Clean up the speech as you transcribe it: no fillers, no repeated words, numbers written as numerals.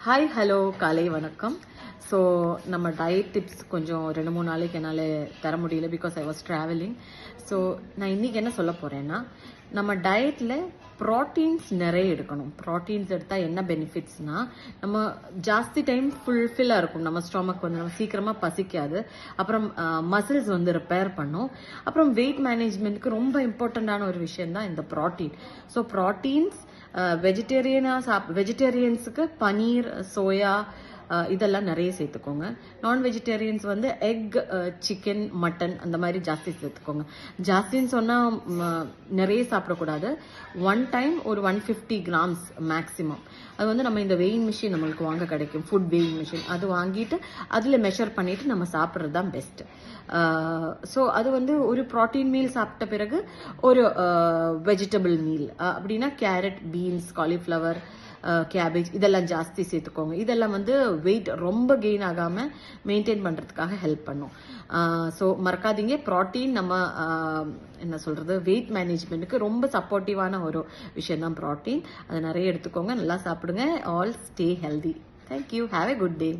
Hi hello காலை வணக்கம். So நம்ம டயட் டிப்ஸ் கொஞ்சம் 2-3 நாளைக்கு என்னால் தர முடியல because I was travelling. So நான் இன்றைக்கி என்ன சொல்ல போகிறேன்னா, நம்ம டயட்டில் ப்ரோட்டீன்ஸ் நிறைய எடுக்கணும். ப்ரோட்டீன்ஸ் எடுத்தால் என்ன பெனிஃபிட்ஸ்னால், நம்ம ஜாஸ்தி டைம் ஃபுல்ஃபில்லாக இருக்கும். நம்ம ஸ்டொமக் வந்து நம்ம சீக்கிரமாக பசிக்காது. அப்புறம் மசில்ஸ் வந்து ரிப்பேர் பண்ணும். அப்புறம் வெயிட் மேனேஜ்மெண்ட்டுக்கு ரொம்ப இம்பார்ட்டண்ட்டான ஒரு விஷயம் தான் இந்த ப்ரோட்டீன். ஸோ ப்ரோட்டீன்ஸ் வெஜிடேரியன்ஸுக்கு பனீர், சோயா இதெல்லாம் நிறைய சேர்த்துக்கோங்க. நான் வெஜிடேரியன்ஸ் வந்து எக், சிக்கன், மட்டன் அந்த மாதிரி ஜாஸ்தி சேர்த்துக்கோங்க. ஜாஸ்தின்னு சொன்னால் நிறைய சாப்பிடக்கூடாது. ஒன் டைம் ஒரு 150 கிராம்ஸ் மேக்ஸிமம். அது வந்து நம்ம இந்த வெயிங் மிஷின் நம்மளுக்கு வாங்க கிடைக்கும், ஃபுட் வெயிங் மிஷின். அது வாங்கிட்டு அதில் மெஷர் பண்ணிட்டு நம்ம சாப்பிட்றது தான் பெஸ்ட். ஸோ அது வந்து ஒரு ப்ரோட்டீன் மீல் சாப்பிட்ட பிறகு ஒரு வெஜிடபிள் மீல் அப்படின்னா கேரட், பீன்ஸ், காலிஃப்ளவர், கேபேஜ் இதெல்லாம் ஜாஸ்தி சேர்த்துக்கோங்க. இதெல்லாம் வந்து வெயிட் ரொம்ப கெயின் ஆகாமல் மெயின்டைன் பண்ணுறதுக்காக ஹெல்ப் பண்ணும். ஸோ மறக்காதீங்க, ப்ரோட்டீன் நம்ம என்ன சொல்கிறது, வெயிட் மேனேஜ்மெண்ட்டுக்கு ரொம்ப சப்போர்ட்டிவான ஒரு விஷயம் தான் ப்ரோட்டீன். அதை நிறைய எடுத்துக்கோங்க, நல்லா சாப்பிடுங்க. All stay healthy. Thank you. Have a good day.